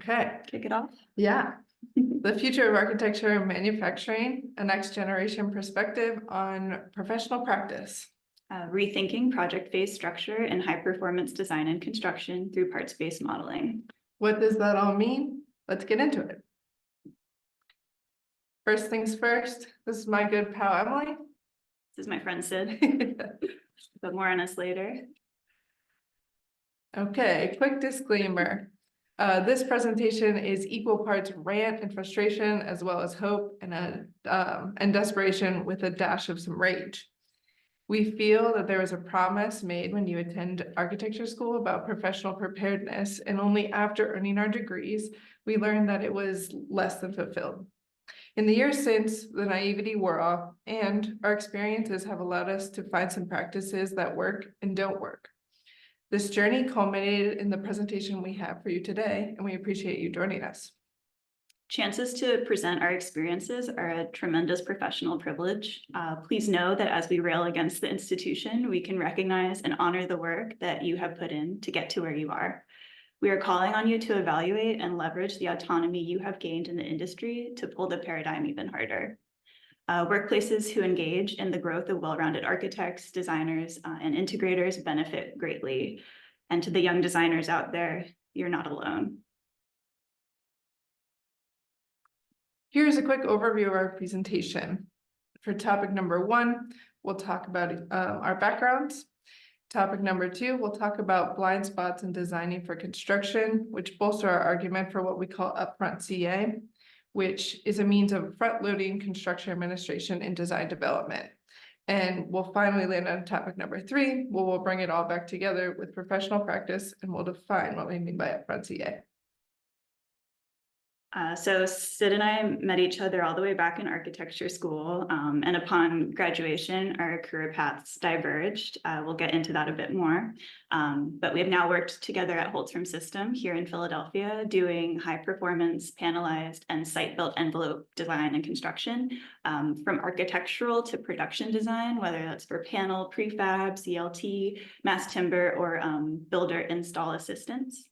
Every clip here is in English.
Okay, Kick it off. yeah. The future of architecture and manufacturing, a next generation perspective on professional practice. Rethinking project-based structure and high-performance design and construction through parts-based modeling. What does that all mean? Let's get into it. First things first, this is my good pal, Emily. This is my friend Sid, but more on us later. Okay, quick disclaimer. This presentation is equal parts rant and frustration, as well as hope and desperation with a dash of some rage. We feel that there was a promise made when you attend architecture school about professional preparedness, and only after earning our degrees, we learned that it was less than fulfilled. In the years since, the naivety wore off, and our experiences have allowed us to find some practices that work and don't work. This journey culminated in the presentation we have for you today, and we appreciate you joining us. Chances to present our experiences are a tremendous professional privilege. Please know that as we rail against the institution, we can recognize and honor the work that you have put in to get to where you are. We are calling on you to evaluate and leverage the autonomy you have gained in the industry to pull the paradigm even harder. Workplaces who engage in the growth of well-rounded architects, designers, and integrators benefit greatly. And to the young designers out there, you're not alone. Here's a quick overview of our presentation. For topic number 1, we'll talk about our backgrounds. Topic number 2, we'll talk about blind spots in designing for construction, which bolster our argument for what we call Upfront CA, which is a means of front-loading construction administration and design development. And we'll finally land on topic number 3, where we'll bring it all back together with professional practice, and we'll define what we mean by Upfront CA. So Sid and I met each other all the way back in architecture school, and upon graduation, our career paths diverged. We'll get into that a bit more, but we have now worked together at Holzraum System here in Philadelphia, doing high performance, panelized, and site-built envelope design and construction, from architectural to production design, whether that's for panel, prefab, CLT, mass timber, or builder install assistance.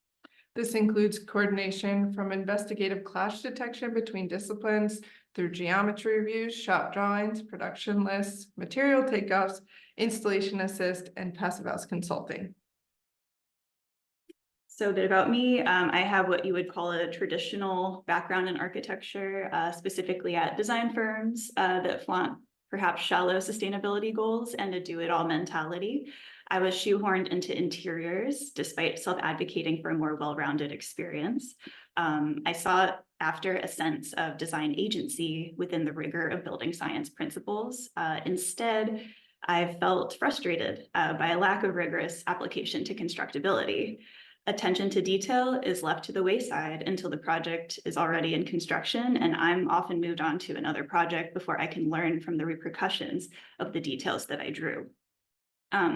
This includes coordination from investigative clash detection between disciplines through geometry reviews, shop drawings, production lists, material takeoffs, installation assist, and passive house consulting. So a bit about me, I have what you would call a traditional background in architecture, specifically at design firms that flaunt perhaps shallow sustainability goals and a do-it-all mentality. I was shoehorned into interiors despite self-advocating for a more well-rounded experience. I sought after a sense of design agency within the rigor of building science principles. Instead, I felt frustrated by a lack of rigorous application to constructability. Attention to detail is left to the wayside until the project is already in construction, and I'm often moved on to another project before I can learn from the repercussions of the details that I drew.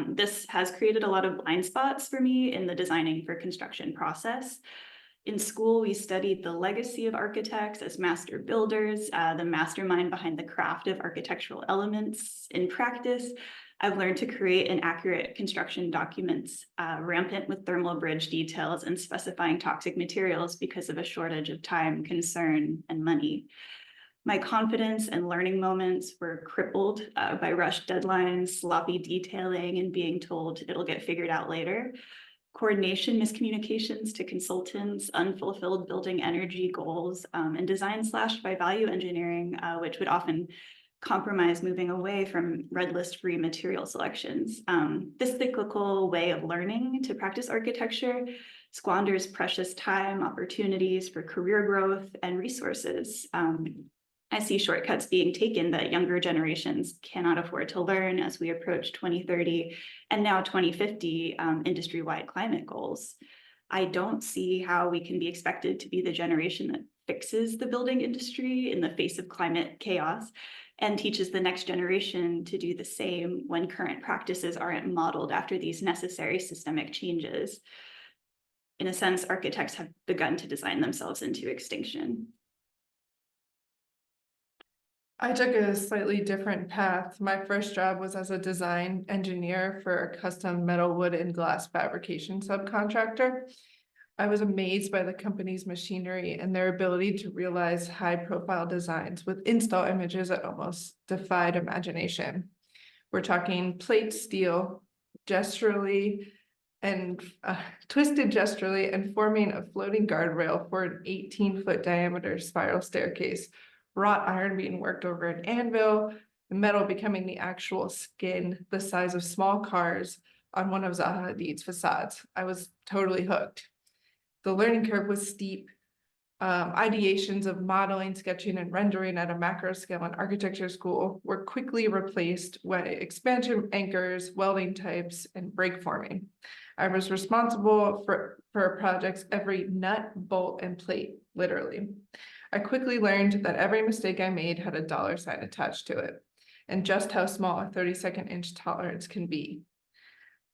This has created a lot of blind spots for me in the designing for construction process. In school, we studied the legacy of architects as master builders, the mastermind behind the craft of architectural elements. In practice, I've learned to create an accurate construction documents, rampant with thermal bridge details and specifying toxic materials because of a shortage of time, concern, and money. My confidence and learning moments were crippled by rushed deadlines, sloppy detailing, and being told it'll get figured out later. Coordination miscommunications to consultants, unfulfilled building energy goals, and design slashed by value engineering, which would often compromise moving away from red list free material selections. This cyclical way of learning to practice architecture squanders precious time, opportunities for career growth, and resources. I see shortcuts being taken that younger generations cannot afford to learn as we approach 2030 and now 2050 industry-wide climate goals. I don't see how we can be expected to be the generation that fixes the building industry in the face of climate chaos and teaches the next generation to do the same when current practices aren't modeled after these necessary systemic changes. In a sense, architects have begun to design themselves into extinction. I took a slightly different path. My first job was as a design engineer for a custom metal, wood, and glass fabrication subcontractor. I was amazed by the company's machinery and their ability to realize high-profile designs with install images that almost defied imagination. We're talking plate steel, gesturally and twisted gesturally and forming a floating guardrail for an 18-foot diameter spiral staircase, wrought iron being worked over an anvil, the metal becoming the actual skin the size of small cars on one of Zaha Hadid's facades. I was totally hooked. The learning curve was steep. Ideations of modeling, sketching, and rendering at a macro scale in architecture school were quickly replaced by expansion anchors, welding types, and brake forming. I was responsible for projects every nut, bolt, and plate, literally. I quickly learned that every mistake I made had a dollar sign attached to it, and just how small a 32nd inch tolerance can be.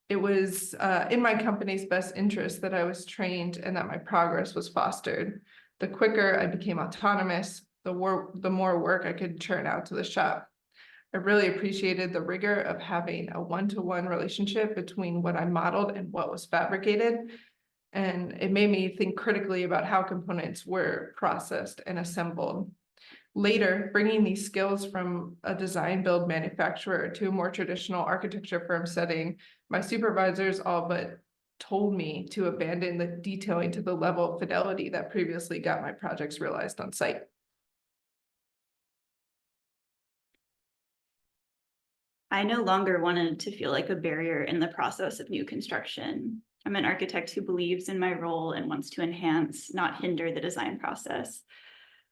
It was in my company's best interest that I was trained and that my progress was fostered. The quicker I became autonomous, the more work I could churn out to the shop. I really appreciated the rigor of having a one-to-one relationship between what I modeled and what was fabricated. And it made me think critically about how components were processed and assembled. Later, bringing these skills from a design build manufacturer to a more traditional architecture firm setting, my supervisors all but told me to abandon the detailing to the level of fidelity that previously got my projects realized on site. I no longer wanted to feel like a barrier in the process of new construction. I'm an architect who believes in my role and wants to enhance, not hinder, the design process.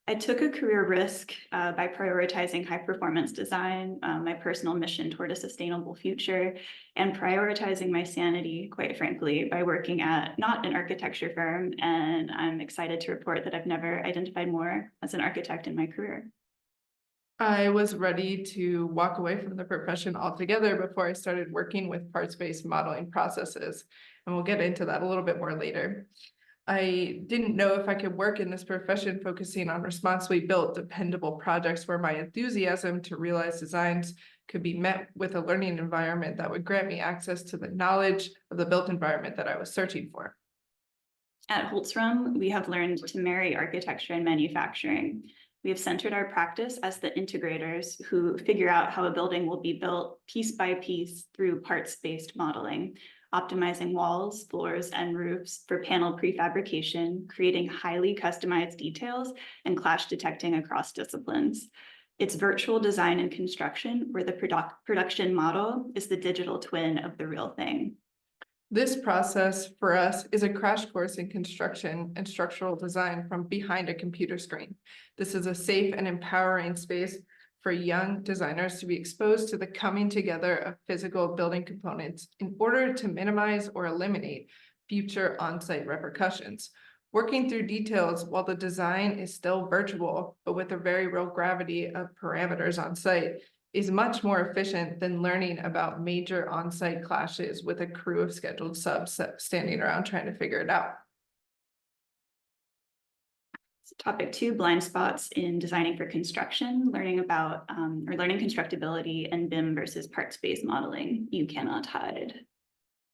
I took a career risk by prioritizing high performance design, my personal mission toward a sustainable future, and prioritizing my sanity, quite frankly, by working at not an architecture firm. And I'm excited to report that I've never identified more as an architect in my career. I was ready to walk away from the profession altogether before I started working with parts-based modeling processes. And we'll get into that a little bit more later. I didn't know if I could work in this profession focusing on responsibly built, dependable projects where my enthusiasm to realize designs could be met with a learning environment that would grant me access to the knowledge of the built environment that I was searching for. At Holzraum, we have learned to marry architecture and manufacturing. We have centered our practice as the integrators who figure out how a building will be built piece by piece through parts-based modeling, optimizing walls, floors, and roofs for panel prefabrication, creating highly customized details, and clash detecting across disciplines. It's virtual design and construction where the production model is the digital twin of the real thing. This process for us is a crash course in construction and structural design from behind a computer screen. This is a safe and empowering space for young designers to be exposed to the coming together of physical building components in order to minimize or eliminate future on-site repercussions. Working through details while the design is still virtual, but with a very real gravity of parameters on site, is much more efficient than learning about major on-site clashes with a crew of scheduled subs standing around trying to figure it out. So topic 2, blind spots in designing for construction, learning about learning constructability and BIM versus parts-based modeling. You cannot hide.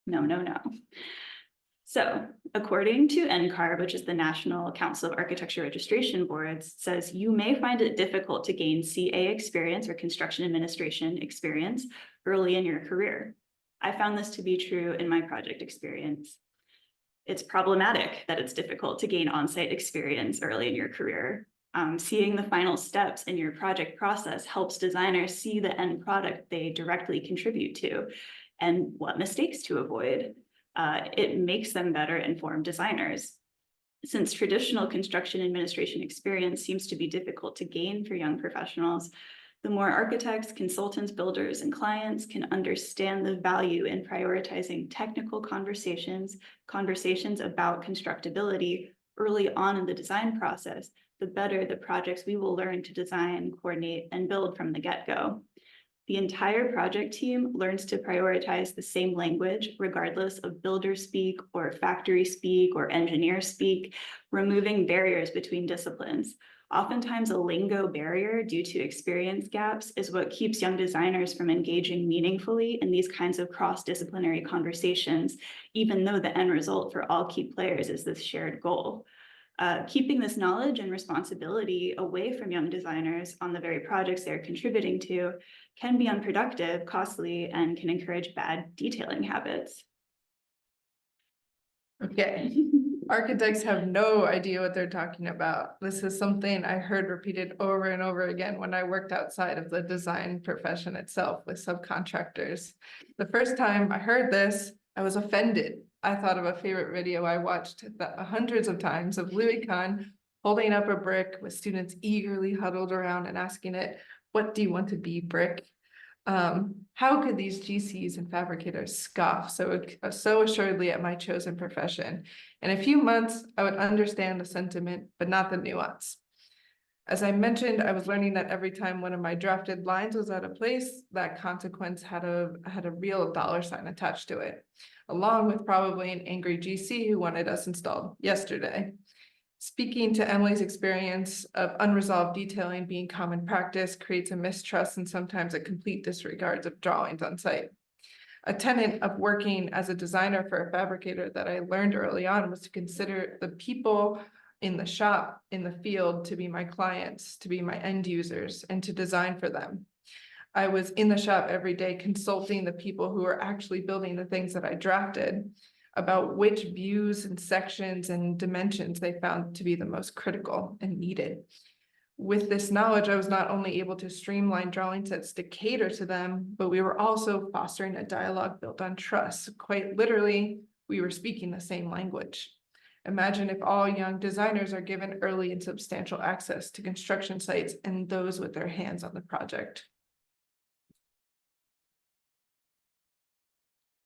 No, no, no. So according to NCAR, which is the National Council of Architecture Registration Boards, says you may find it difficult to gain CA experience or construction administration experience early in your career. I found this to be true in my project experience. It's problematic that it's difficult to gain on-site experience early in your career. Seeing the final steps in your project process helps designers see the end product they directly contribute to and what mistakes to avoid. It makes them better informed designers. Since traditional construction administration experience seems to be difficult to gain for young professionals, the more architects, consultants, builders, and clients can understand the value in prioritizing technical conversations about constructability early on in the design process, the better the projects we will learn to design, coordinate, and build from the get-go. The entire project team learns to prioritize the same language, regardless of builder speak or factory speak or engineer speak, removing barriers between disciplines. Oftentimes, a lingo barrier due to experience gaps is what keeps young designers from engaging meaningfully in these kinds of cross-disciplinary conversations, even though the end result for all key players is this shared goal. Keeping this knowledge and responsibility away from young designers on the very projects they're contributing to can be unproductive, costly, and can encourage bad detailing habits. Okay. Architects have no idea what they're talking about. This is something I heard repeated over and over again when I worked outside of the design profession itself with subcontractors. The first time I heard this, I was offended. I thought of a favorite video I watched hundreds of times of Louis Kahn holding up a brick with students eagerly huddled around and asking it, "What do you want to be, brick?" How could these GCs and fabricators scoff so assuredly at my chosen profession? In a few months, I would understand the sentiment, but not the nuance. As I mentioned, I was learning that every time one of my drafted lines was out of place, that consequence had a real dollar sign attached to it, along with probably an angry GC who wanted us installed yesterday. Speaking to Emily's experience of unresolved detailing being common practice creates a mistrust and sometimes a complete disregard of drawings on site. A tenet of working as a designer for a fabricator that I learned early on was to consider the people in the shop, in the field, to be my clients, to be my end users, and to design for them. I was in the shop every day consulting the people who were actually building the things that I drafted about which views and sections and dimensions they found to be the most critical and needed. With this knowledge, I was not only able to streamline drawing sets to cater to them, but we were also fostering a dialogue built on trust. Quite literally, we were speaking the same language. Imagine if all young designers are given early and substantial access to construction sites and those with their hands on the project.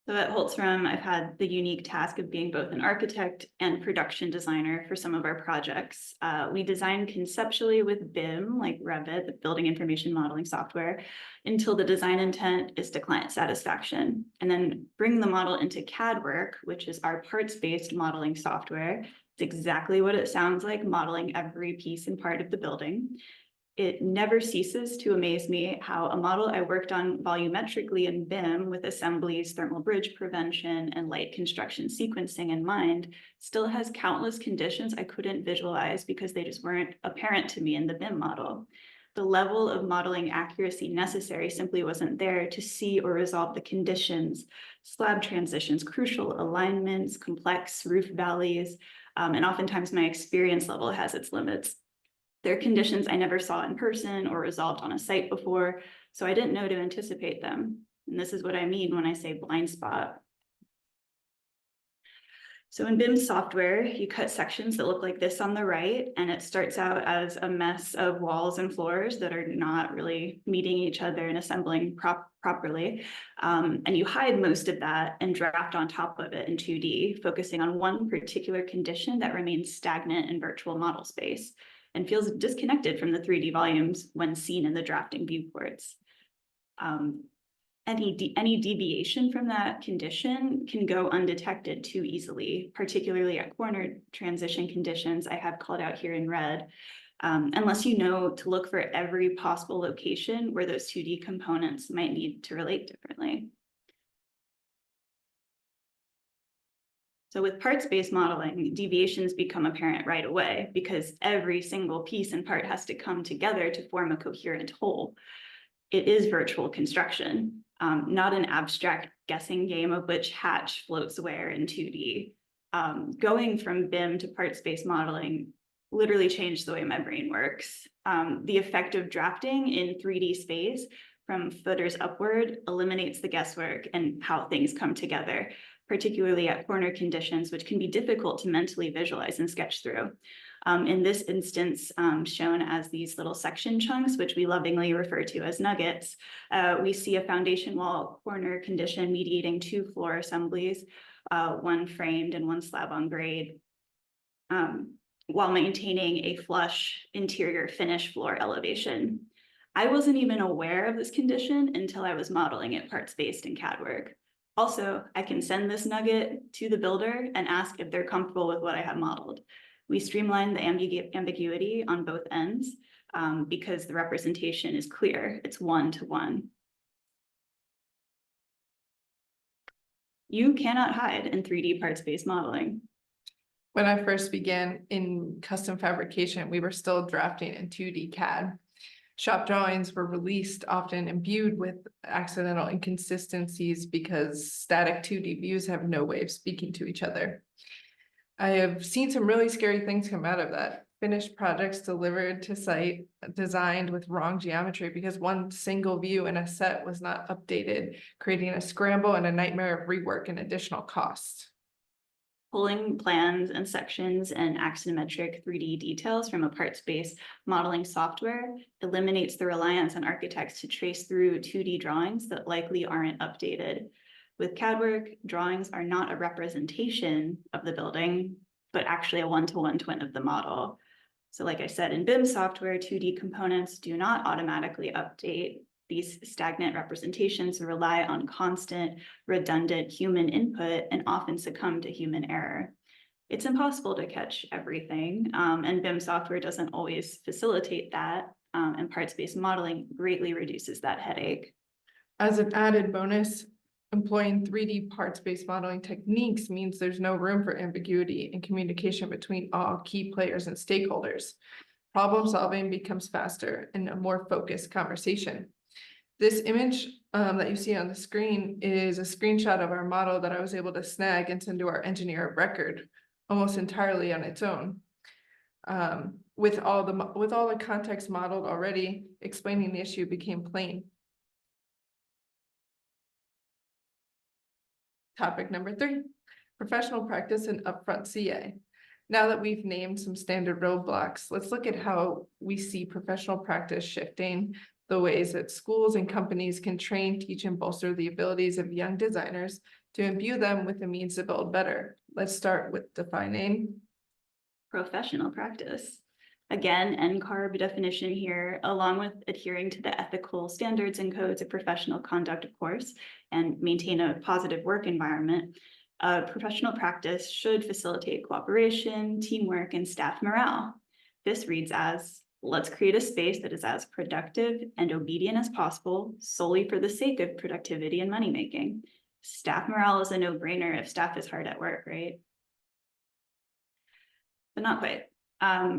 So at Holzraum, I've had the unique task of being both an architect and production designer for some of our projects. We design conceptually with BIM, like Revit, the building information modeling software, until the design intent is to client satisfaction, and then bring the model into CAD work, which is our parts-based modeling software. It's exactly what it sounds like, modeling every piece and part of the building. It never ceases to amaze me how a model I worked on volumetrically in BIM with assemblies, thermal bridge prevention, and light construction sequencing in mind still has countless conditions I couldn't visualize because they just weren't apparent to me in the BIM model. The level of modeling accuracy necessary simply wasn't there to see or resolve the conditions, slab transitions, crucial alignments, complex roof valleys, and oftentimes my experience level has its limits. There are conditions I never saw in person or resolved on a site before, so I didn't know to anticipate them. And this is what I mean when I say blind spot. So in BIM software, you cut sections that look like this on the right, and it starts out as a mess of walls and floors that are not really meeting each other and assembling properly. And you hide most of that and draft on top of it in 2D, focusing on one particular condition that remains stagnant in virtual model space and feels disconnected from the 3D volumes when seen in the drafting viewports. Any deviation from that condition can go undetected too easily, particularly at corner transition conditions I have called out here in red, unless you know to look for every possible location where those 2D components might need to relate differently. So with parts-based modeling, deviations become apparent right away because every single piece and part has to come together to form a coherent whole. It is virtual construction, not an abstract guessing game of which hatch floats where in 2D. Going from BIM to parts-based modeling literally changed the way my brain works. The effect of drafting in 3D space from footers upward eliminates the guesswork and how things come together, particularly at corner conditions, which can be difficult to mentally visualize and sketch through. In this instance, shown as these little section chunks, which we lovingly refer to as nuggets, we see a foundation wall corner condition mediating 2 floor assemblies, one framed and one slab on grade, while maintaining a flush interior finish floor elevation. I wasn't even aware of this condition until I was modeling it parts-based in CAD work. Also, I can send this nugget to the builder and ask if they're comfortable with what I have modeled. We streamline the ambiguity on both ends because the representation is clear. It's one-to-one. You cannot hide in 3D parts-based modeling. When I first began in custom fabrication, we were still drafting in 2D CAD. Shop drawings were released, often imbued with accidental inconsistencies because static 2D views have no way of speaking to each other. I have seen some really scary things come out of that. Finished projects delivered to site designed with wrong geometry because one single view in a set was not updated, creating a scramble and a nightmare of rework and additional costs. Pulling plans and sections and axonometric 3D details from a parts-based modeling software eliminates the reliance on architects to trace through 2D drawings that likely aren't updated. With CAD work, drawings are not a representation of the building, but actually a one-to-one twin of the model. So like I said, in BIM software, 2D components do not automatically update. These stagnant representations rely on constant, redundant human input and often succumb to human error. It's impossible to catch everything, and BIM software doesn't always facilitate that, and parts-based modeling greatly reduces that headache. As an added bonus, employing 3D parts-based modeling techniques means there's no room for ambiguity in communication between all key players and stakeholders. Problem solving becomes faster and a more focused conversation. This image that you see on the screen is a screenshot of our model that I was able to snag and send to our engineer of record almost entirely on its own. With all the context modeled already, explaining the issue became plain. Topic number 3, professional practice and upfront CA. Now that we've named some standard roadblocks, let's look at how we see professional practice shifting the ways that schools and companies can train, teach, and bolster the abilities of young designers to imbue them with the means to build better. Let's start with defining professional practice. Again, NCARB definition here, along with adhering to the ethical standards and codes of professional conduct, of course, and maintain a positive work environment. Professional practice should facilitate cooperation, teamwork, and staff morale. This reads as, let's create a space that is as productive and obedient as possible solely for the sake of productivity and money-making. Staff morale is a no-brainer if staff is hard at work, right? But not quite.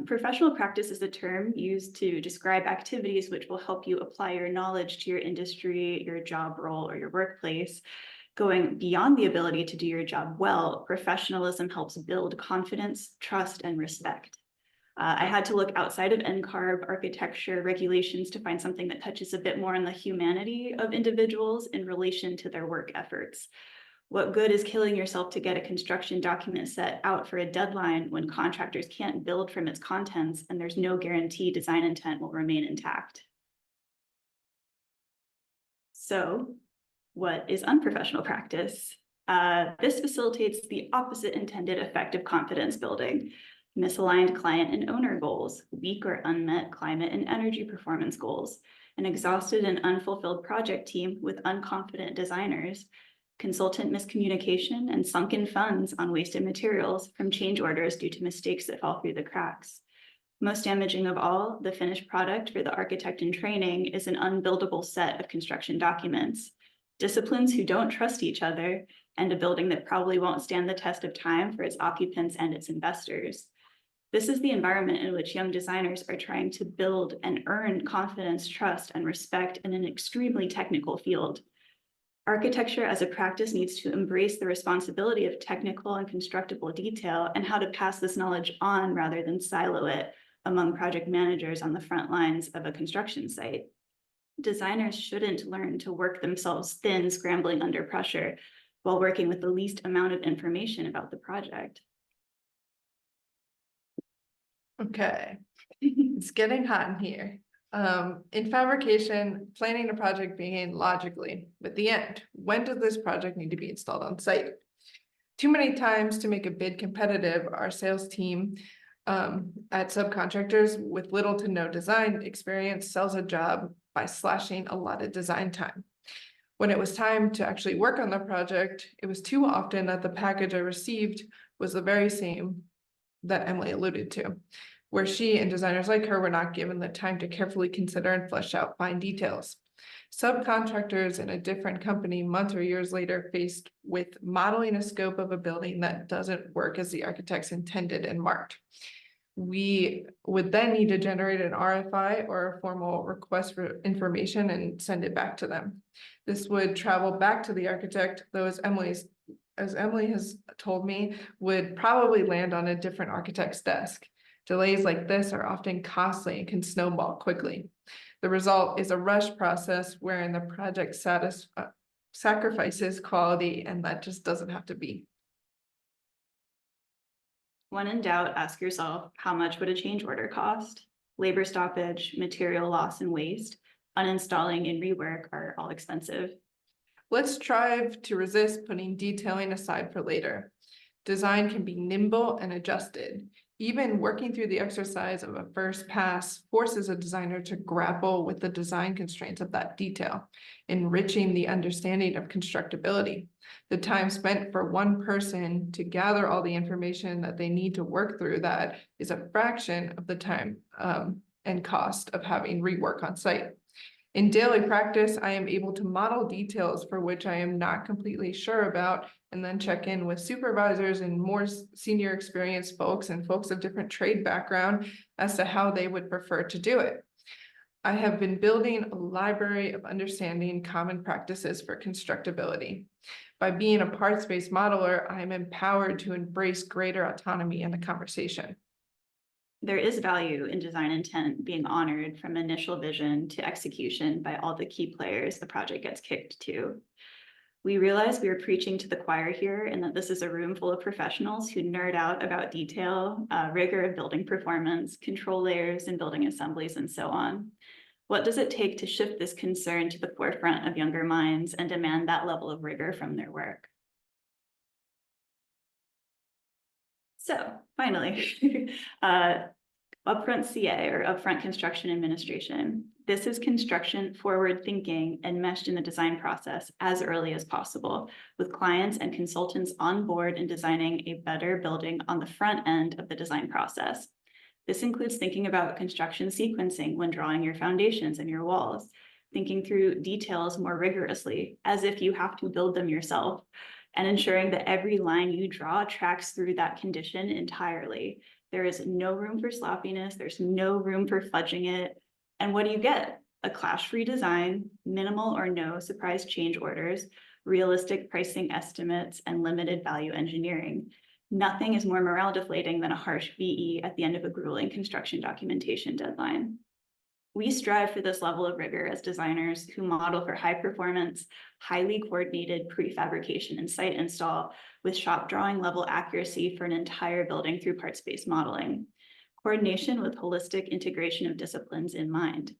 Professional practice is a term used to describe activities which will help you apply your knowledge to your industry, your job role, or your workplace. Going beyond the ability to do your job well, professionalism helps build confidence, trust, and respect. I had to look outside of NCARB architecture regulations to find something that touches a bit more on the humanity of individuals in relation to their work efforts. What good is killing yourself to get a construction document set out for a deadline when contractors can't build from its contents and there's no guarantee design intent will remain intact? So, what is unprofessional practice? This facilitates the opposite intended effect of confidence building. Misaligned client and owner goals, weak or unmet climate and energy performance goals, an exhausted and unfulfilled project team with unconfident designers, consultant miscommunication, and sunken funds on wasted materials from change orders due to mistakes that fall through the cracks. Most damaging of all, the finished product for the architect in training is an unbuildable set of construction documents. Disciplines who don't trust each other, and a building that probably won't stand the test of time for its occupants and its investors. This is the environment in which young designers are trying to build and earn confidence, trust, and respect in an extremely technical field. Architecture as a practice needs to embrace the responsibility of technical and constructible detail and how to pass this knowledge on rather than silo it among project managers on the front lines of a construction site. Designers shouldn't learn to work themselves thin, scrambling under pressure while working with the least amount of information about the project. Okay, it's getting hot in here. In fabrication, planning a project began logically with the end. When does this project need to be installed on site? Too many times to make a bid competitive, our sales team at subcontractors with little to no design experience sells a job by slashing a lot of design time. When it was time to actually work on the project, it was too often that the package I received was the very same that Emily alluded to, where she and designers like her were not given the time to carefully consider and flesh out fine details. Subcontractors in a different company months or years later faced with modeling a scope of a building that doesn't work as the architects intended and marked. We would then need to generate an RFI or a formal request for information and send it back to them. This would travel back to the architect, though as Emily has told me, would probably land on a different architect's desk. Delays like this are often costly and can snowball quickly. The result is a rush process wherein the project sacrifices quality, and that just doesn't have to be. When in doubt, ask yourself, how much would a change order cost? Labor stoppage, material loss and waste, uninstalling and rework are all expensive. Let's strive to resist putting detailing aside for later. Design can be nimble and adjusted. Even working through the exercise of a first pass forces a designer to grapple with the design constraints of that detail, enriching the understanding of constructability. The time spent for one person to gather all the information that they need to work through that is a fraction of the time and cost of having rework on site. In daily practice, I am able to model details for which I am not completely sure about, and then check in with supervisors and more senior experienced folks and folks of different trade background as to how they would prefer to do it. I have been building a library of understanding common practices for constructability. By being a parts-based modeler, I am empowered to embrace greater autonomy in the conversation. There is value in design intent being honored from initial vision to execution by all the key players the project gets kicked to. We realize we are preaching to the choir here and that this is a room full of professionals who nerd out about detail, rigor of building performance, control layers and building assemblies, and so on. What does it take to shift this concern to the forefront of younger minds and demand that level of rigor from their work? So finally, Upfront CA or Upfront Construction Administration. This is construction forward thinking and meshed in the design process as early as possible, with clients and consultants on board in designing a better building on the front end of the design process. This includes thinking about construction sequencing when drawing your foundations and your walls, thinking through details more rigorously, as if you have to build them yourself, and ensuring that every line you draw tracks through that condition entirely. There is no room for sloppiness. There's no room for fudging it. And what do you get? A clash-free design, minimal or no surprise change orders, realistic pricing estimates, and limited value engineering. Nothing is more morale deflating than a harsh VE at the end of a grueling construction documentation deadline. We strive for this level of rigor as designers who model for high performance, highly coordinated prefabrication and site install with shop drawing level accuracy for an entire building through parts-based modeling. Coordination with holistic integration of disciplines in mind.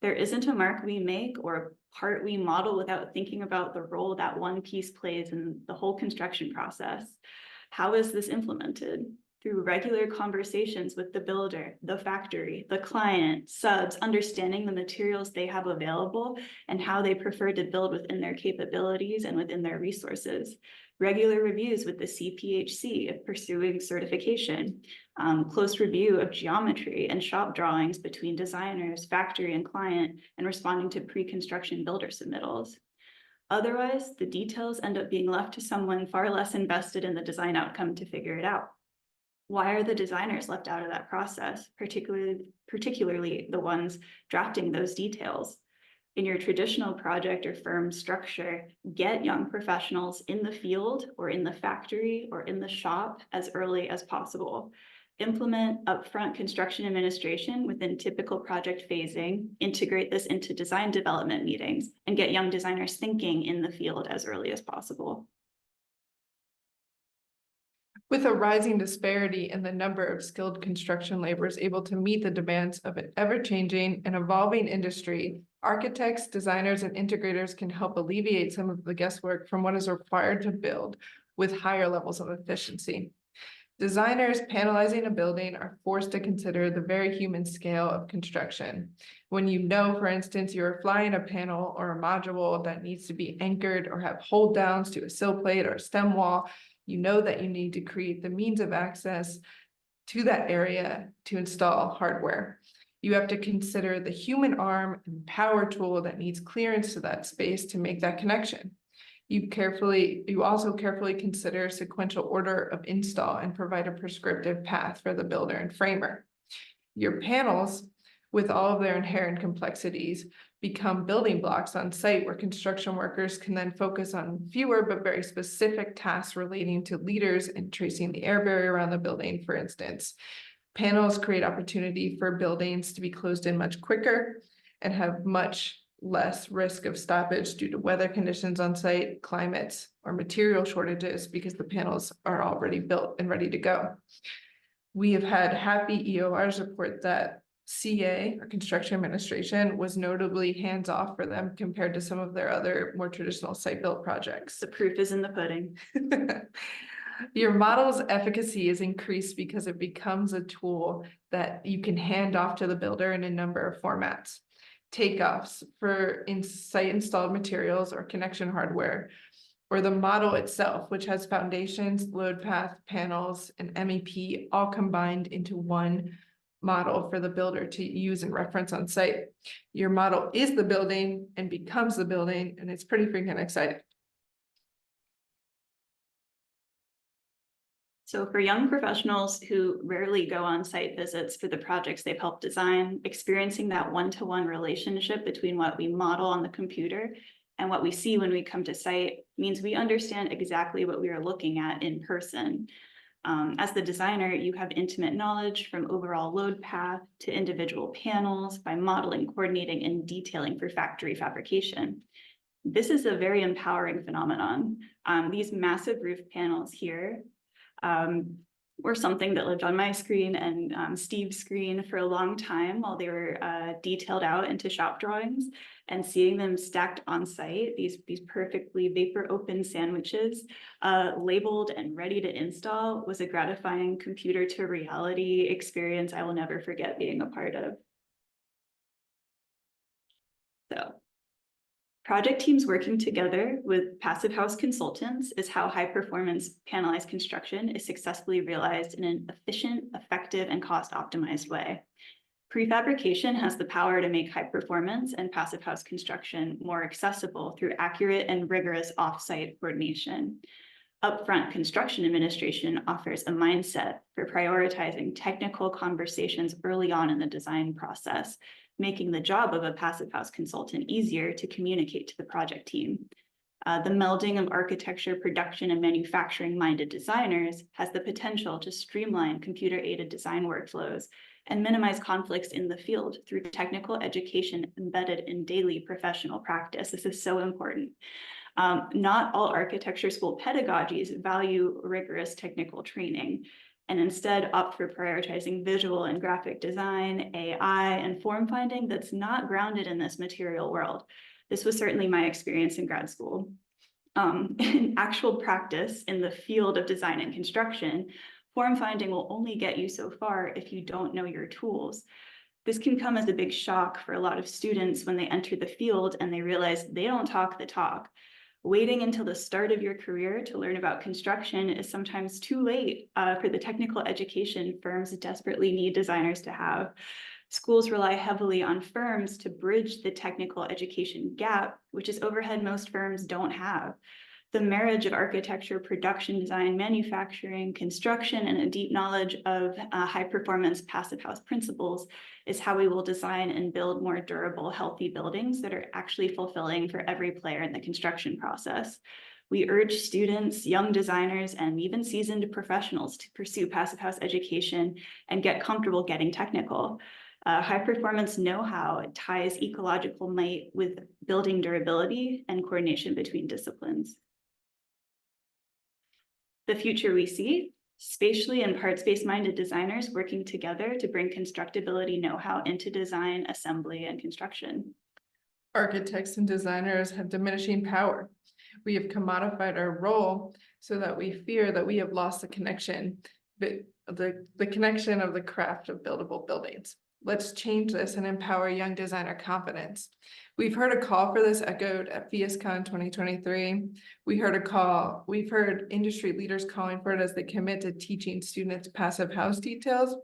There isn't a mark we make or a part we model without thinking about the role that one piece plays in the whole construction process. How is this implemented? Through regular conversations with the builder, the factory, the client, subs, understanding the materials they have available and how they prefer to build within their capabilities and within their resources. Regular reviews with the CPHC if pursuing certification, close review of geometry and shop drawings between designers, factory and client, and responding to pre-construction builder submittals. Otherwise, the details end up being left to someone far less invested in the design outcome to figure it out. Why are the designers left out of that process, particularly the ones drafting those details? In your traditional project or firm structure, get young professionals in the field or in the factory or in the shop as early as possible. Implement upfront construction administration within typical project phasing, integrate this into design development meetings, and get young designers thinking in the field as early as possible. With a rising disparity in the number of skilled construction laborers able to meet the demands of an ever-changing and evolving industry, architects, designers, and integrators can help alleviate some of the guesswork from what is required to build with higher levels of efficiency. Designers panelizing a building are forced to consider the very human scale of construction. When you know, for instance, you're flying a panel or a module that needs to be anchored or have hold downs to a sill plate or a stem wall, you know that you need to create the means of access to that area to install hardware. You have to consider the human arm and power tool that needs clearance to that space to make that connection. You also carefully consider sequential order of install and provide a prescriptive path for the builder and framer. Your panels, with all of their inherent complexities, become building blocks on site where construction workers can then focus on fewer but very specific tasks relating to leaders and tracing the air barrier around the building, for instance. Panels create opportunity for buildings to be closed in much quicker and have much less risk of stoppage due to weather conditions on site, climates, or material shortages because the panels are already built and ready to go. We have had happy EORs report that CA, or Construction Administration, was notably hands-off for them compared to some of their other more traditional site-built projects. The proof is in the pudding. Your model's efficacy is increased because it becomes a tool that you can hand off to the builder in a number of formats. Takeoffs for site installed materials or connection hardware, or the model itself, which has foundations, load path, panels, and MEP all combined into one model for the builder to use and reference on site. Your model is the building and becomes the building, and it's pretty freaking exciting. So for young professionals who rarely go on site visits for the projects they've helped design, experiencing that one-to-one relationship between what we model on the computer and what we see when we come to site means we understand exactly what we are looking at in person. As the designer, you have intimate knowledge from overall load path to individual panels by modeling, coordinating, and detailing for factory fabrication. This is a very empowering phenomenon. These massive roof panels here were something that lived on my screen and Steve's screen for a long time while they were detailed out into shop drawings, and seeing them stacked on site, these perfectly vapor open sandwiches labeled and ready to install, was a gratifying computer to reality experience I will never forget being a part of. So, project teams working together with passive house consultants is how high-performance panelized construction is successfully realized in an efficient, effective, and cost-optimized way. Prefabrication has the power to make high-performance and passive house construction more accessible through accurate and rigorous off-site coordination. Upfront Construction Administration offers a mindset for prioritizing technical conversations early on in the design process, making the job of a passive house consultant easier to communicate to the project team. The melding of architecture, production, and manufacturing-minded designers has the potential to streamline computer-aided design workflows and minimize conflicts in the field through technical education embedded in daily professional practice. This is so important. Not all architecture school pedagogies value rigorous technical training, and instead opt for prioritizing visual and graphic design, AI, and form finding that's not grounded in this material world. This was certainly my experience in grad school. In actual practice in the field of design and construction, form finding will only get you so far if you don't know your tools. This can come as a big shock for a lot of students when they enter the field and they realize they don't talk the talk. Waiting until the start of your career to learn about construction is sometimes too late for the technical education firms desperately need designers to have. Schools rely heavily on firms to bridge the technical education gap, which is overhead most firms don't have. The marriage of architecture, production, design, manufacturing, construction, and a deep knowledge of high-performance passive house principles is how we will design and build more durable, healthy buildings that are actually fulfilling for every player in the construction process. We urge students, young designers, and even seasoned professionals to pursue passive house education and get comfortable getting technical. High-performance know-how ties ecological might with building durability and coordination between disciplines. The future we see, spatially and part space-minded designers working together to bring constructability know-how into design, assembly, and construction. Architects and designers have diminishing power. We have commodified our role so that we fear that we have lost the connection, but the connection of the craft of buildable buildings. Let's change this and empower young designer confidence. We've heard a call for this echoed at FIASCon 2023. We've heard industry leaders calling for it as they commit to teaching students passive house details.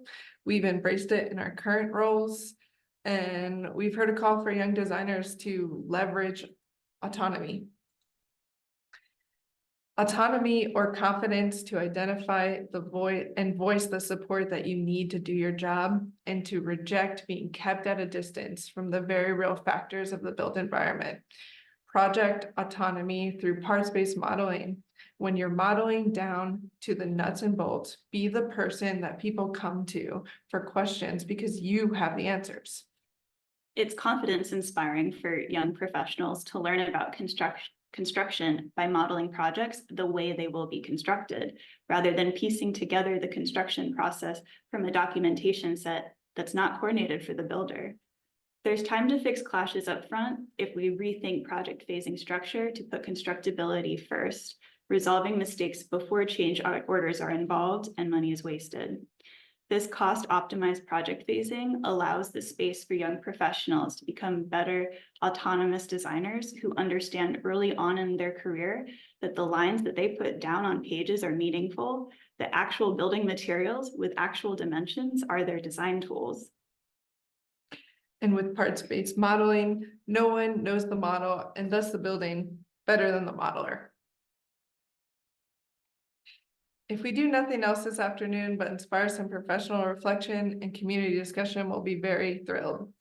We've embraced it in our current roles. And we've heard a call for young designers to leverage autonomy. Autonomy or confidence to identify the void and voice the support that you need to do your job, and to reject being kept at a distance from the very real factors of the built environment. Project autonomy through parts-based modeling. When you're modeling down to the nuts and bolts, be the person that people come to for questions because you have the answers. It's confidence inspiring for young professionals to learn about construction by modeling projects the way they will be constructed, rather than piecing together the construction process from a documentation set that's not coordinated for the builder. There's time to fix clashes up front if we rethink project phasing structure to put constructability first, resolving mistakes before change orders are involved and money is wasted. This cost-optimized project phasing allows the space for young professionals to become better autonomous designers who understand early on in their career that the lines that they put down on pages are meaningful, the actual building materials with actual dimensions are their design tools. And with parts-based modeling, no one knows the model and thus the building better than the modeler. If we do nothing else this afternoon but inspire some professional reflection and community discussion, we'll be very thrilled.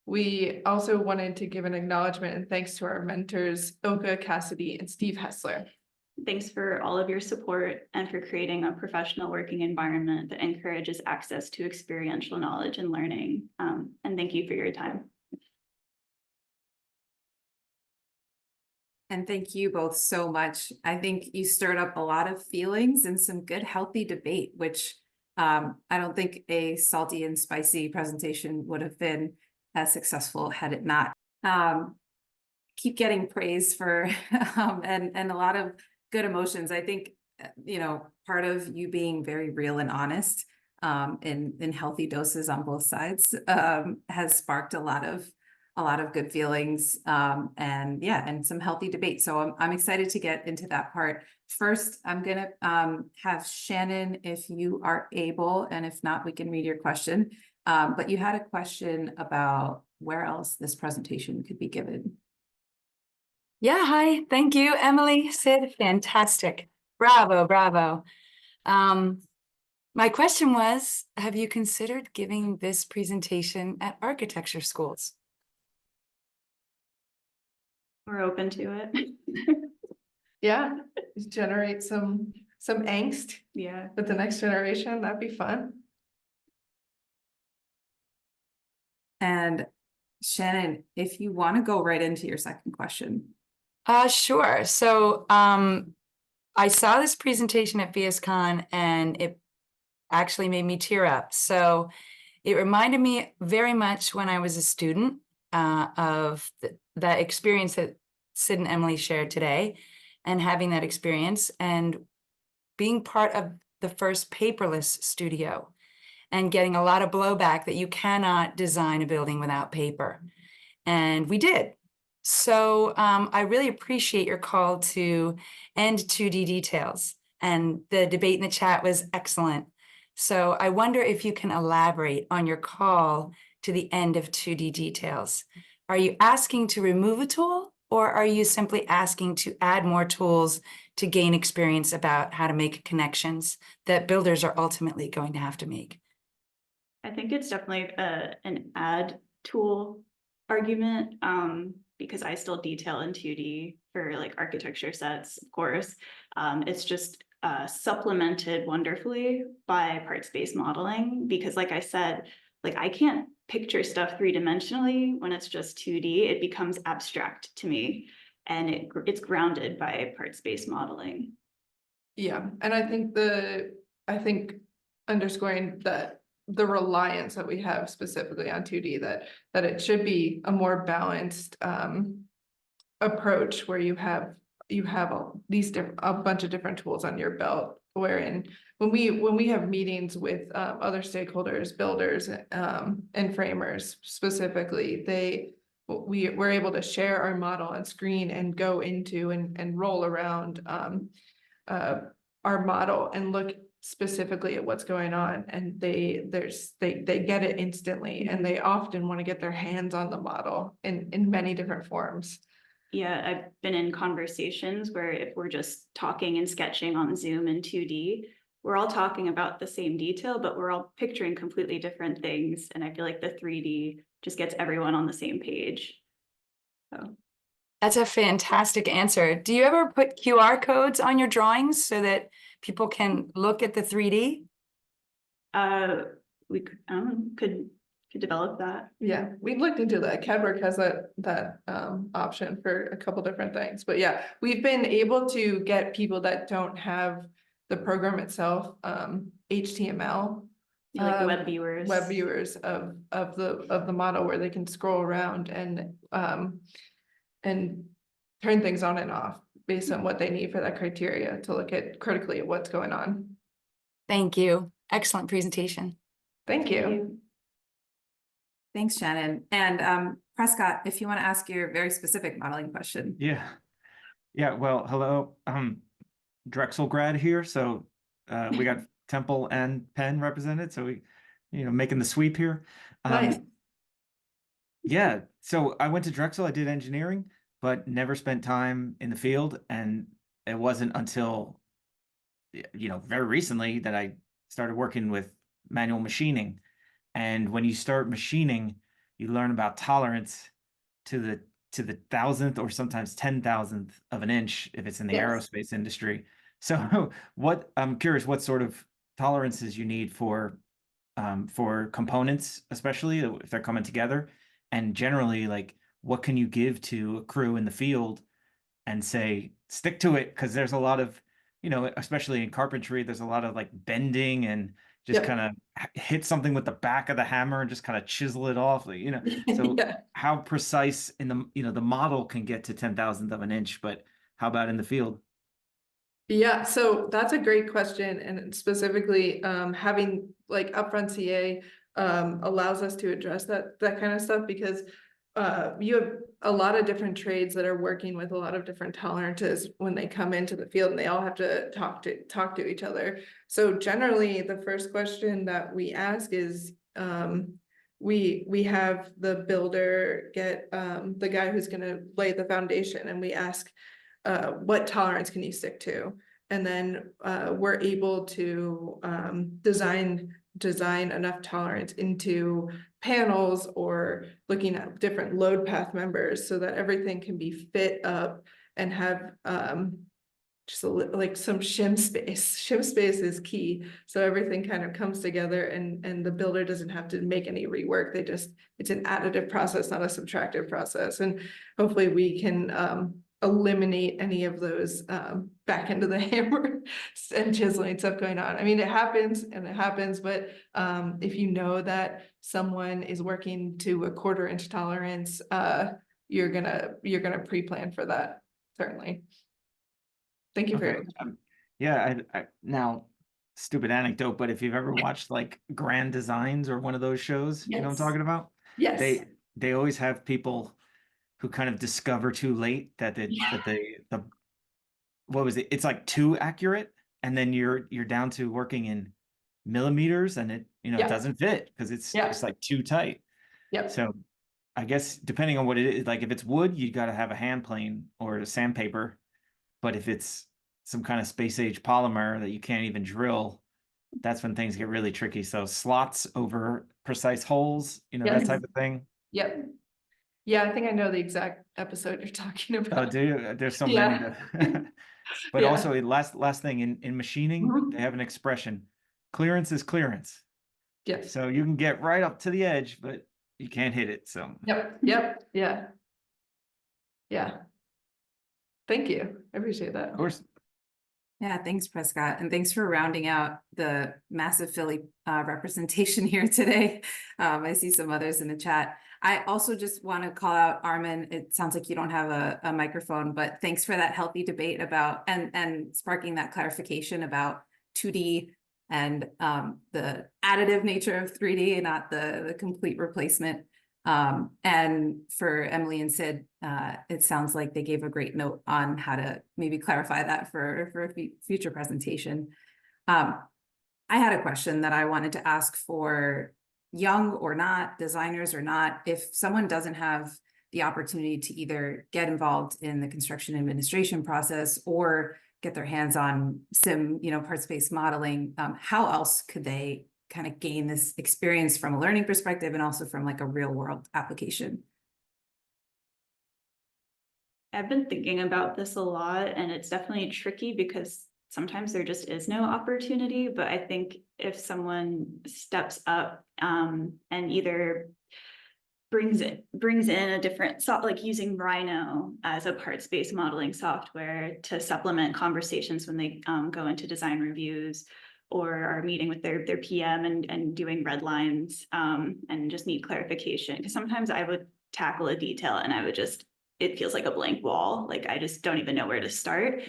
We also wanted to give an acknowledgement and thanks to our mentors, Ilka Cassidy and Steve Hessler. Thanks for all of your support and for creating a professional working environment that encourages access to experiential knowledge and learning. And thank you for your time. And thank you both so much. I think you stirred up a lot of feelings and some good, healthy debate, which I don't think a salty and spicy presentation would have been as successful had it not. Keep getting praise for and a lot of good emotions. I think, you know, part of you being very real and honest in healthy doses on both sides has sparked a lot of good feelings and some healthy debate. So I'm excited to get into that part. First, I'm gonna have Shannon, if you are able, and if not, we can read your question. But you had a question about where else this presentation could be given. Yeah, hi. Thank you, Emily, Sid. Fantastic. Bravo, bravo. My question was, have you considered giving this presentation at architecture schools? We're open to it. Yeah, generate some angst Yeah. with the next generation. That'd be fun. And Shannon, if you want to go right into your second question. Sure. So I saw this presentation at FIASCon and it actually made me tear up. So it reminded me very much when I was a student of that experience that Sid and Emily shared today, and having that experience and being part of the first paperless studio and getting a lot of blowback that you cannot design a building without paper. And we did. So I really appreciate your call to end 2D details, and the debate in the chat was excellent. So I wonder if you can elaborate on your call to the end of 2D details. Are you asking to remove a tool, or are you simply asking to add more tools to gain experience about how to make connections that builders are ultimately going to have to make? I think it's definitely an add tool argument, because I still detail in 2D for like architecture sets, of course. It's just supplemented wonderfully by parts-based modeling, because like I said, like I can't picture stuff three-dimensionally when it's just 2D. It becomes abstract to me, and it's grounded by parts-based modeling. Yeah, and I think underscoring that the reliance that we have specifically on 2D, that it should be a more balanced approach where you have a bunch of different tools on your belt, wherein when we have meetings with other stakeholders, builders and framers specifically, we're able to share our model on screen and go into and roll around our model and look specifically at what's going on, and they get it instantly, and they often want to get their hands on the model in many different forms. Yeah, I've been in conversations where if we're just talking and sketching on Zoom in 2D, we're all talking about the same detail, but we're all picturing completely different things. And I feel like the 3D just gets everyone on the same page. So That's a fantastic answer. Do you ever put QR codes on your drawings so that people can look at the 3D? we could develop that. Yeah, we looked into that. CADWork has that option for a couple different things, but yeah, we've been able to get people that don't have the program itself, HTML. Yeah, like web viewers. Web viewers of the model where they can scroll around and turn things on and off based on what they need for that criteria to look at critically at what's going on. Thank you. Excellent presentation. Thank you. Thanks, Shannon. And Prescott, if you want to ask your very specific modeling question. Yeah. Well, hello. Drexel grad here. So we got Temple and Penn represented. So we, making the sweep here. Nice. Yeah. So I went to Drexel. I did engineering, but never spent time in the field. And it wasn't until, very recently that I started working with manual machining. And when you start machining, you learn about tolerance to the thousandth or sometimes 10,000th of an inch if it's in the aerospace industry. So I'm curious what sort of tolerances you need for components, especially if they're coming together, and generally, like, what can you give to a crew in the field and say, stick to it? Because there's a lot of, especially in carpentry, there's a lot of like bending and just kind of hit something with the back of the hammer and just kind of chisel it off, so how precise in the model can get to 10,000th of an inch, but how about in the field? Yeah, so that's a great question, and specifically having like Upfront CA allows us to address that kind of stuff, because you have a lot of different trades that are working with a lot of different tolerances when they come into the field, and they all have to talk to each other. So generally, the first question that we ask is we have the builder get the guy who's going to lay the foundation, and we ask what tolerance can you stick to, and then we're able to design enough tolerance into panels or looking at different load path members so that everything can be fit up and have just like some shim space. Shim space is key, so everything kind of comes together, and the builder doesn't have to make any rework. It's an additive process, not a subtractive process, and hopefully we can eliminate any of those back into the hammer and chiseling stuff going on. I mean, it happens, but if you know that someone is working to a 1/4 inch tolerance, you're gonna pre-plan for that, certainly. Thank you for your question. Yeah, I now, stupid anecdote, but if you've ever watched like Grand Designs or one of those shows, you know what I'm talking about? Yes. They always have people who kind of discover too late that what was it? It's like too accurate, and then you're down to working in millimeters, and it it doesn't fit because it's just like too tight. Yep. So I guess depending on what it is, like if it's wood, you got to have a hand plane or a sandpaper. But if it's some kind of space age polymer that you can't even drill, that's when things get really tricky. So slots over precise holes, that type of thing. Yep. Yeah, I think I know the exact episode you're talking about. Oh, do you? There's so many. But also, last thing in machining, they have an expression: clearance is clearance. Yes. So you can get right up to the edge, but you can't hit it. So. Yep. Yeah. Thank you. I appreciate that. Of course. Yeah, thanks, Prescott. And thanks for rounding out the massive Philly representation here today. I see some others in the chat. I also just want to call out Armin. It sounds like you don't have a microphone, but thanks for that healthy debate about and sparking that clarification about 2D and the additive nature of 3D and not the complete replacement. And for Emily and Sid, it sounds like they gave a great note on how to maybe clarify that for a future presentation. I had a question that I wanted to ask for young or not, designers or not, if someone doesn't have the opportunity to either get involved in the construction administration process or get their hands on sim, parts-based modeling, how else could they kind of gain this experience from a learning perspective and also from like a real world application? I've been thinking about this a lot, and it's definitely tricky because sometimes there just is no opportunity. But I think if someone steps up and either brings in a different like using Rhino as a parts-based modeling software to supplement conversations when they go into design reviews, or are meeting with their PM and doing red lines and just need clarification. Because sometimes I would tackle a detail and I would it feels like a blank wall. Like I just don't even know where to start.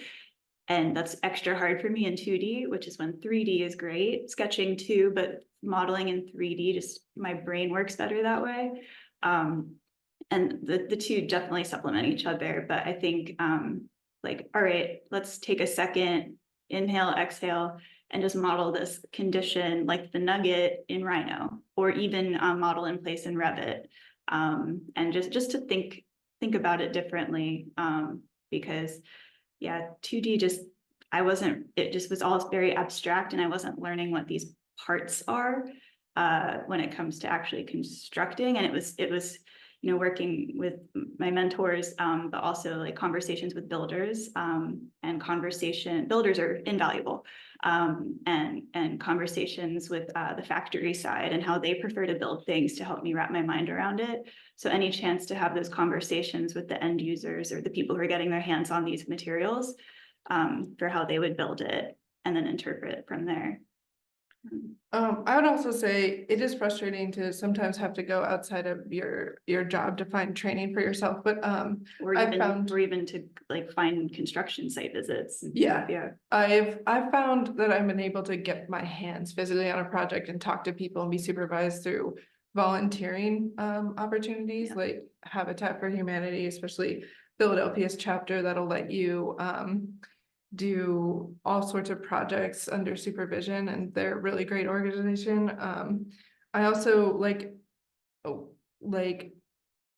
And that's extra hard for me in 2D, which is when 3D is great, sketching too, but modeling in 3D, just my brain works better that way. And the two definitely supplement each other. But I think like, all right, let's take a second, inhale, exhale, and just model this condition like the nugget in Rhino, or even model in place in Revit. And just to think about it differently, because yeah, 2D it just was all very abstract, and I wasn't learning what these parts are when it comes to actually constructing. And it was working with my mentors, but also like conversations with builders, and builders are invaluable, and conversations with the factory side and how they prefer to build things to help me wrap my mind around it. So any chance to have those conversations with the end users or the people who are getting their hands on these materials, for how they would build it and then interpret from there. I would also say it is frustrating to sometimes have to go outside of your job to find training for yourself, but Or even to like find construction site visits. Yeah. I've found that I've been able to get my hands physically on a project and talk to people and be supervised through volunteering opportunities, Yeah. like Habitat for Humanity, especially Philadelphia's chapter, that'll let you do all sorts of projects under supervision, and they're a really great organization. I also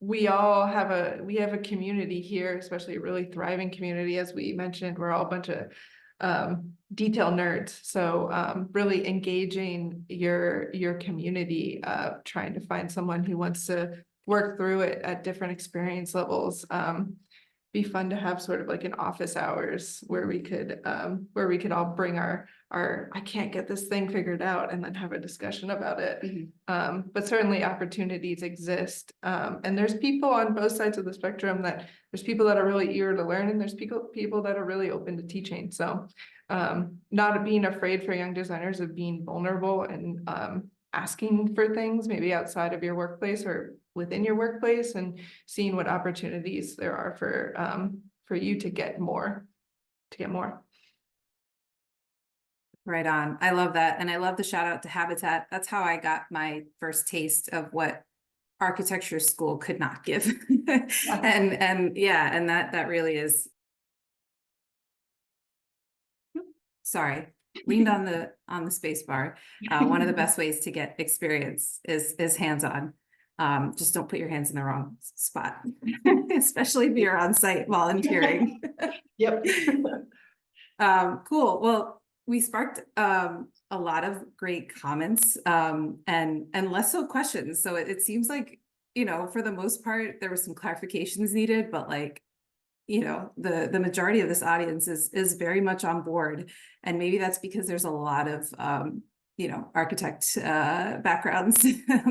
we have a community here, especially a really thriving community. As we mentioned, we're all a bunch of detail nerds. So really engaging your community, trying to find someone who wants to work through it at different experience levels. Be fun to have sort of like an office hours where we could all bring our I can't get this thing figured out, and then have a discussion about it. Mm-hmm. But certainly opportunities exist. And there's people on both sides of the spectrum there's people that are really eager to learn, and there's people that are really open to teaching. So not being afraid for young designers of being vulnerable and asking for things maybe outside of your workplace or within your workplace, and seeing what opportunities there are for you to get more. Right on. I love that. And I love the shout out to Habitat. That's how I got my first taste of what architecture school could not give. and yeah, and that really is. Sorry, leaned on the space bar. One of the best ways to get experience is hands-on. Just don't put your hands in the wrong spot, especially if you're on site volunteering. Yep. Cool. Well, we sparked a lot of great comments and less so questions. So it seems like, for the most part, there were some clarifications needed, but like, the majority of this audience is very much on board. And maybe that's because there's a lot of architect backgrounds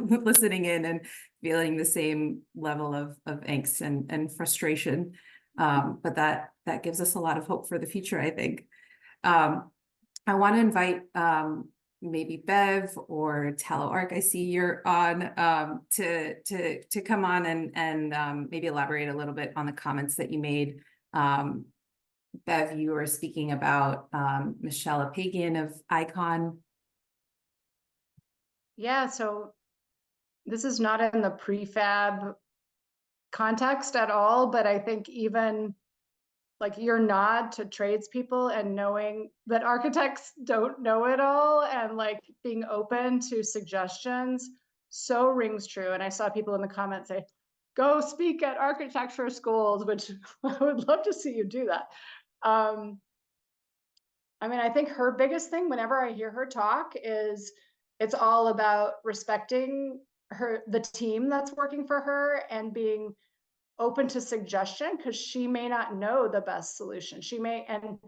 listening in and feeling the same level of angst and frustration. But that gives us a lot of hope for the future, I think. I want to invite maybe Bev or TaloArc, I see you're on, to come on and maybe elaborate a little bit on the comments that you made. Bev, you were speaking about Michelle Apagian of Icon. Yeah, so this is not in the prefab context at all, but I think even like your nod to tradespeople and knowing that architects don't know it all and like being open to suggestions so rings true. And I saw people in the comments say, go speak at architecture schools, which I would love to see you do that. I mean, I think her biggest thing whenever I hear her talk is it's all about respecting the team that's working for her and being open to suggestion, because she may not know the best solution. And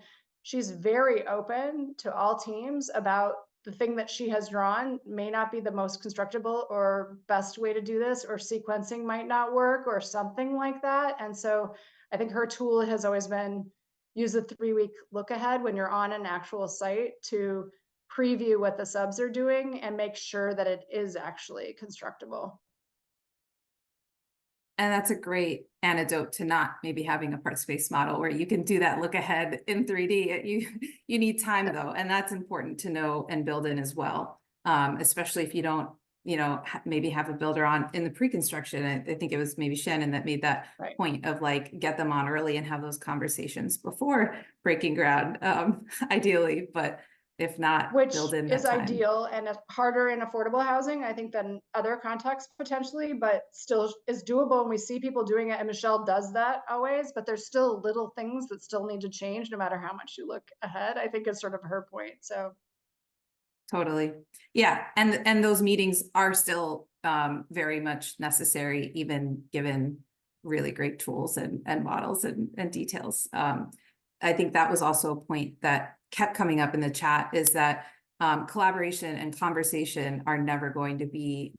she's very open to all teams about the thing that she has drawn may not be the most constructible or best way to do this, or sequencing might not work or something like that. And so I think her tool has always been use a 3-week look ahead when you're on an actual site to preview what the subs are doing and make sure that it is actually constructible. And that's a great antidote to not maybe having a part space model where you can do that look ahead in 3D. You need time though, and that's important to know and build in as well. Especially if you don't, maybe have a builder on in the pre-construction. I think it was maybe Shannon that made that point of like, get them on early and have those conversations before breaking ground, ideally, but if not, Which build in is that time. ideal and harder in affordable housing, I think, than other contexts potentially, but still is doable. And we see people doing it, and Michelle does that always, but there's still little things that still need to change no matter how much you look ahead, I think is sort of her point. So Totally. Yeah. And those meetings are still very much necessary, even given really great tools and models and details. I think that was also a point that kept coming up in the chat, is that collaboration and conversation are never going to be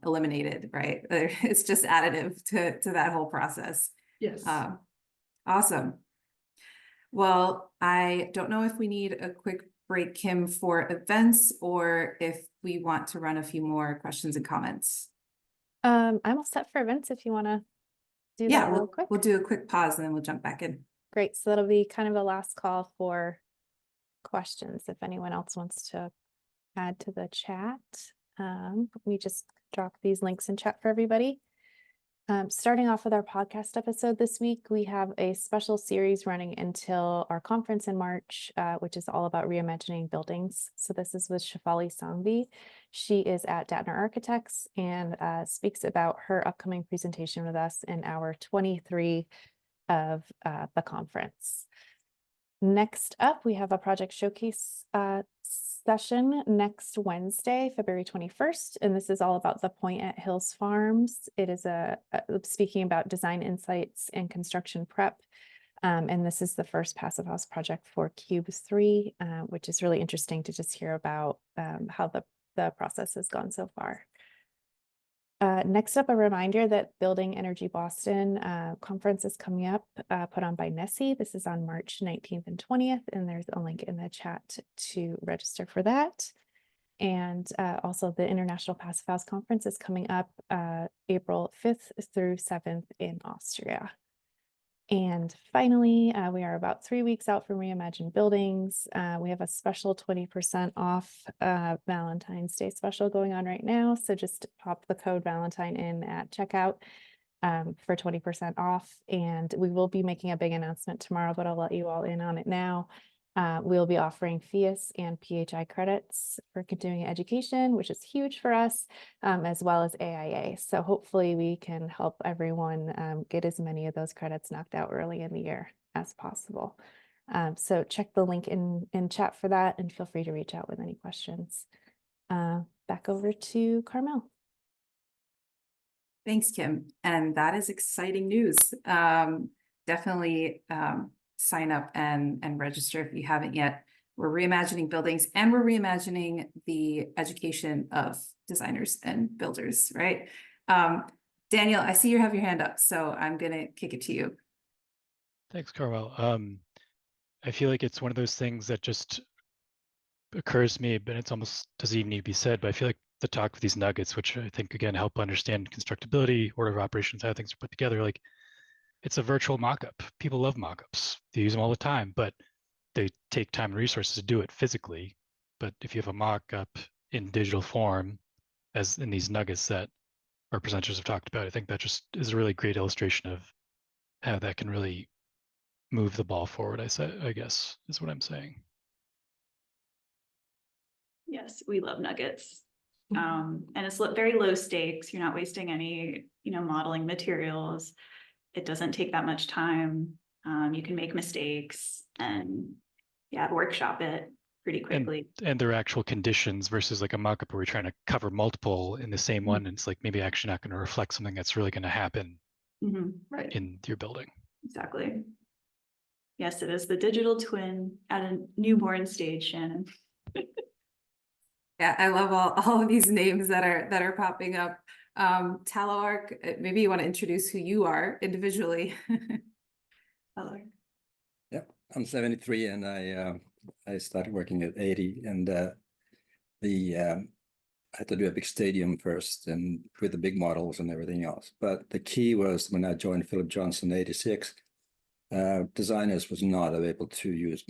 eliminated, right? It's just additive to that whole process. Yes. Awesome. Well, I don't know if we need a quick break, Kim, for events, or if we want to run a few more questions and comments. I'm all set for events if you want to do that real quick. We'll do a quick pause and then we'll jump back in. Great. So that'll be kind of the last call for questions if anyone else wants to add to the chat. Let me just drop these links in chat for everybody. Starting off with our podcast episode this week, we have a special series running until our conference in March, which is all about reimagining buildings. So this is with Shefali Sangvi. She is at Datner Architects and speaks about her upcoming presentation with us in hour 23 of the conference. Next up, we have a project showcase session next Wednesday, February 21st, and this is all about the Point at Hills Farms. It is speaking about design insights and construction prep, and this is the first passive house project for Cube 3, which is really interesting to just hear about how the process has gone so far. Next up, a reminder that Building Energy Boston conference is coming up, put on by Nessie. This is on March 19th and 20th, and there's a link in the chat to register for that. And also the International Passive House Conference is coming up April 5th through 7th in Austria. And finally, we are about 3 weeks out from Reimagine Buildings. We have a special 20% off Valentine's Day special going on right now. So just pop the code Valentine in at checkout for 20% off. And we will be making a big announcement tomorrow, but I'll let you all in on it now. We'll be offering FIAS and PHI credits for continuing education, which is huge for us, as well as AIA. So hopefully we can help everyone get as many of those credits knocked out early in the year as possible. So check the link in chat for that, and feel free to reach out with any questions. Back over to Carmel. Thanks, Kim. And that is exciting news. Definitely sign up and register if you haven't yet. We're reimagining buildings, and we're reimagining the education of designers and builders, right? Daniel, I see you have your hand up, so I'm gonna kick it to you. Thanks, Carmel. I feel like it's one of those things that just occurs to me, but it's almost doesn't even need to be said, but I feel like the talk with these nuggets, which I think again help understand constructability, order of operations, how things are put together, like it's a virtual mock-up. People love mock-ups. They use them all the time, but they take time and resources to do it physically. But if you have a mock-up in digital form, as in these nuggets that our presenters have talked about. I think that just is a really great illustration of how that can really move the ball forward, I guess, is what I'm saying. Yes, we love nuggets. And it's very low stakes. You're not wasting any, modeling materials. It doesn't take that much time. You can make mistakes and workshop it pretty quickly. And their actual conditions versus like a mock-up where we're trying to cover multiple in the same one. And it's like maybe actually not going to reflect something that's really going to happen Right. in your building. Exactly. Yes, it is the digital twin at a newborn stage, Shannon. Yeah, I love all of these names that are popping up. Talalark, maybe you want to introduce who you are individually. Yep, I'm 73 and I started working at 80, and I had to do a big stadium first and with the big models and everything else. But the key was when I joined Philip Johnson in 86, designers was not able to use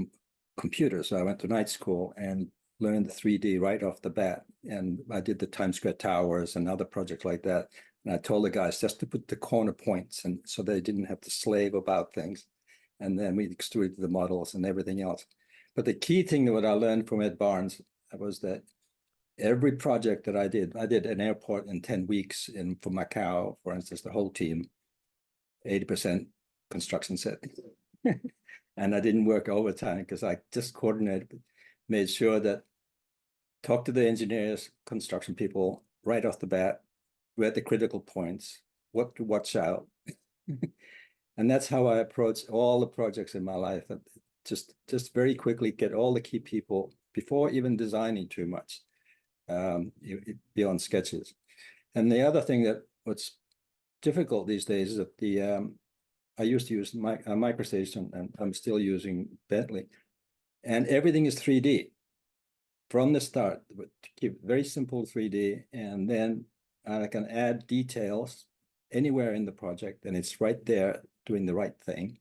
computers. So I went to night school and learned the 3D right off the bat. And I did the Times Square Towers and other projects like that. And I told the guys just to put the corner points, and so they didn't have to slave about things. And then we extruded the models and everything else. But the key thing that what I learned from Ed Barnes was that every project that I did an airport in 10 weeks for Macau, for instance, the whole team, 80% construction set. And I didn't work overtime because I just coordinated, made sure that talk to the engineers, construction people right off the bat, where the critical points, what to watch out. And that's how I approach all the projects in my life. Just very quickly get all the key people before even designing too much, beyond sketches. And the other thing that what's difficult these days is that I used to use MicroStation, and I'm still using Bentley, and everything is 3D from the start. To keep very simple 3D, and then I can add details anywhere in the project, and it's right there doing the right thing.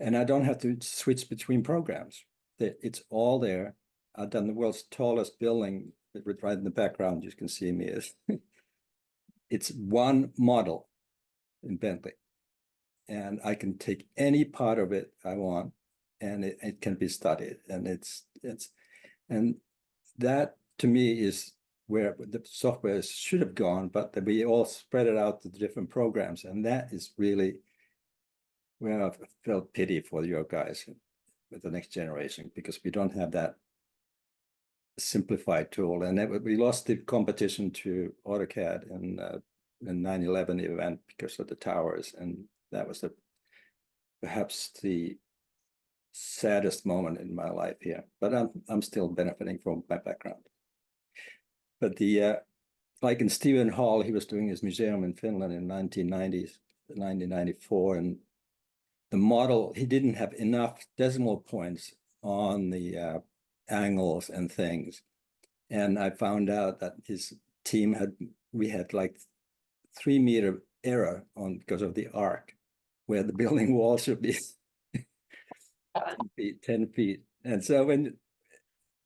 And I don't have to switch between programs. It's all there. I've done the world's tallest building right in the background. You can see me as it's one model in Bentley. And I can take any part of it I want, and it can be studied. And and that to me is where the software should have gone, but that we all spread it out to the different programs. And that is really where I felt pity for your guys with the next generation, because we don't have that simplified tool. And we lost the competition to AutoCAD in 9/11 event because of the towers. And that was perhaps the saddest moment in my life here. But I'm still benefiting from my background. But like in Stephen Hall, he was doing his museum in Finland in 1994, and the model, he didn't have enough decimal points on the angles and things. And I found out that his team we had like 3 meter error because of the arc, where the building wall should be 10 feet. And so when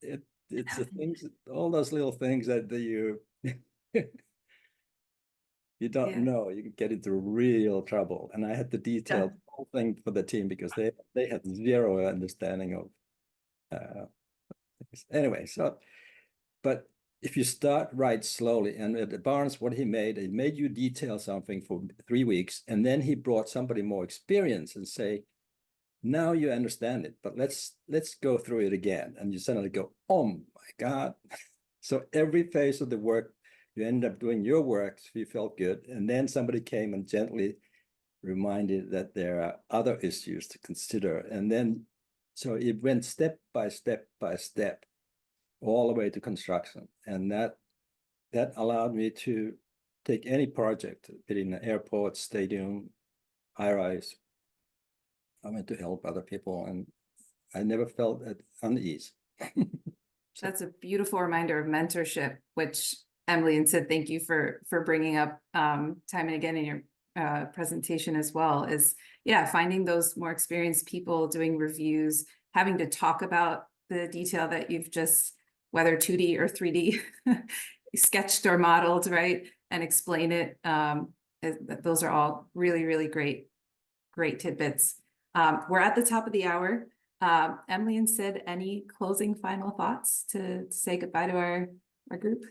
it's the things, all those little things that you you don't know, you can get into real trouble. And I had to detail the whole thing for the team because they had zero understanding of anyway. So, but if you start right slowly, and at Barnes, what he made you detail something for 3 weeks, and then he brought somebody more experienced and say, now you understand it, but let's go through it again. And you suddenly go, oh my God. So every phase of the work, you end up doing your work, so you felt good. And then somebody came and gently reminded that there are other issues to consider. And then, so it went step by step by step, all the way to construction. And that allowed me to take any project, be it in an airport, stadium, high-rise. I went to help other people, and I never felt at unease. That's a beautiful reminder of mentorship, which Emily and Sid, thank you for bringing up time and again in your presentation as well, is finding those more experienced people doing reviews, having to talk about the detail that you've just, whether 2D or 3D, sketched or modeled, right? And explain it. Those are all really, really great tidbits. We're at the top of the hour. Emily and Sid, any closing final thoughts to say goodbye to our group?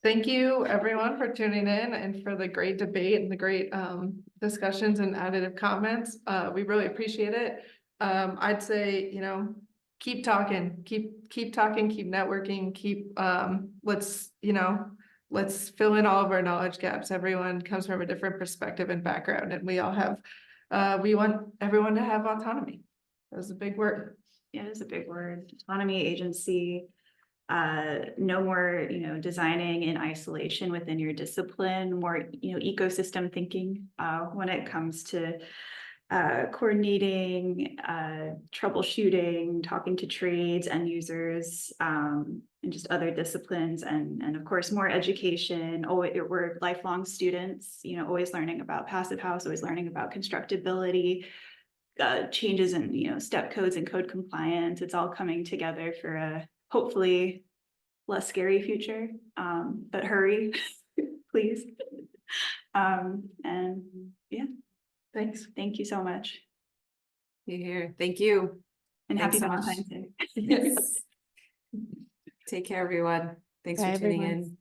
Thank you everyone for tuning in and for the great debate and the great discussions and additive comments. We really appreciate it. I'd say, you know, keep talking, keep talking, keep networking, let's fill in all of our knowledge gaps. Everyone comes from a different perspective and background, and we all have, we want everyone to have autonomy. That was a big word. Yeah, it is a big word. Autonomy, agency. No more, designing in isolation within your discipline, more, ecosystem thinking, when it comes to coordinating, troubleshooting, talking to trades and users, and just other disciplines, and of course, more education. Oh, we're lifelong students, always learning about passive house, always learning about constructability, changes in, step codes and code compliance. It's all coming together for a hopefully less scary future, but hurry, please. And yeah, Thanks. thank you so much. You're here. Thank you. And happy Thanks so much. Valentine's Day. Yes. Take care, everyone. Thanks Bye, for tuning everyone. in.